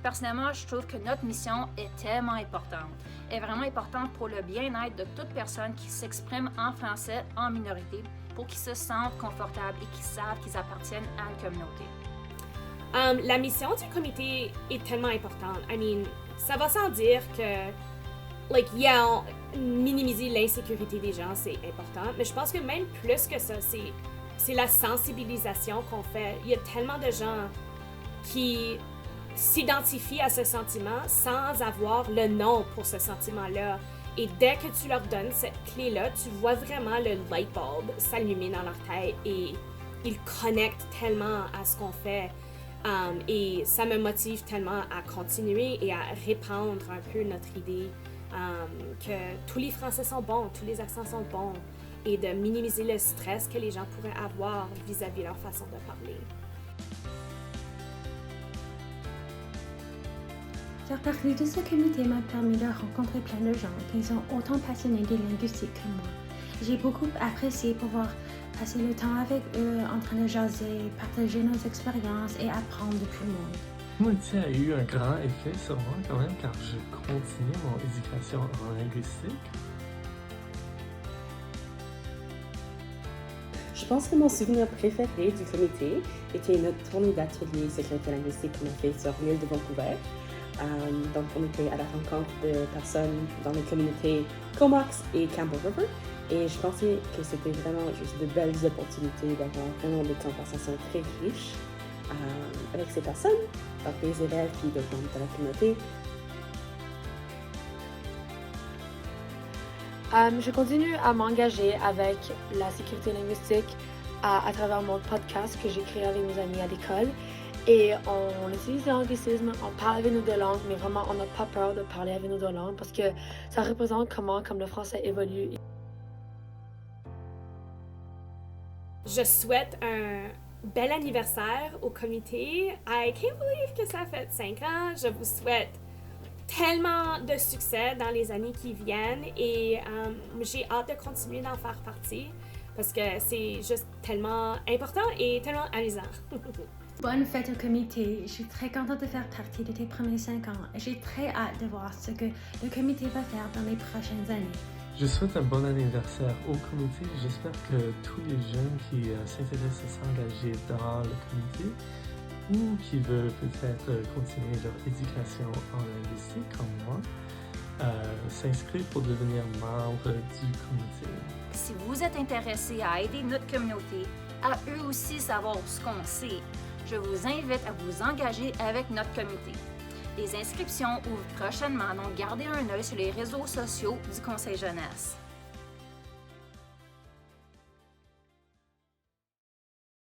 Personnellement, je trouve que notre mission est tellement importante. Elle est vraiment importante pour le bien-être de toute personne qui s'exprime en français en minorité, pour qu'ils se sentent confortables et qu'ils savent qu'ils appartiennent à une communauté. La mission du comité est tellement importante. Ça va sans dire que, minimiser l'insécurité des gens, c'est important. Mais je pense que même plus que ça, c'est la sensibilisation qu'on fait. Il y a tellement de gens qui s'identifient à ce sentiment sans avoir le nom pour ce sentiment-là. Et dès que tu leur donnes cette clé-là, tu vois vraiment le light bulb s'allumer dans leur tête et ils connectent tellement à ce qu'on fait. Et ça me motive tellement à continuer et à répandre un peu notre idée que tous les Français sont bons, tous les accents sont bons et de minimiser le stress que les gens pourraient avoir vis-à-vis de leur façon de parler. Faire partie de ce comité m'a permis de rencontrer plein de gens qui sont autant passionnés des linguistiques que moi. J'ai beaucoup apprécié pouvoir passer le temps avec eux en train de jaser, partager nos expériences et apprendre de tout le monde. Moitié a eu un grand effet sur moi quand même car je continue mon éducation en linguistique. Je pense que mon souvenir préféré du comité était notre tournée d'atelier sécurité linguistique qu'on a fait sur l'île de Vancouver. Donc, on était à la rencontre de personnes dans les communautés Comox et Campbell River. Et je pensais que c'était vraiment juste de belles opportunités d'avoir vraiment des conversations très riches avec ces personnes, donc les élèves puis d'autres membres de la communauté. Je continue à m'engager avec la sécurité linguistique à travers mon podcast que j'ai créé avec mes amis à l'école. Et on utilise l'anglicisme, on parle avec nos deux langues, mais vraiment on n'a pas peur de parler avec nos deux langues parce que ça représente comment le français évolue. Je souhaite un bel anniversaire au comité. I can't believe que ça fait 5 ans. Je vous souhaite tellement de succès dans les années qui viennent et j'ai hâte de continuer d'en faire partie parce que c'est juste tellement important et tellement amusant. Bonne fête au comité. Je suis très contente de faire partie de tes premiers 5 ans et j'ai très hâte de voir ce que le comité va faire dans les prochaines années. Je souhaite un bon anniversaire au comité. J'espère que tous les jeunes qui s'intéressent à s'engager dans le comité ou qui veulent peut-être continuer leur éducation en linguistique comme moi, s'inscrivent pour devenir membre du comité. Si vous êtes intéressé à aider notre communauté, à eux aussi savoir ce qu'on sait, je vous invite à vous engager avec notre comité. Les inscriptions ouvrent prochainement, donc gardez un œil sur les réseaux sociaux du Conseil jeunesse.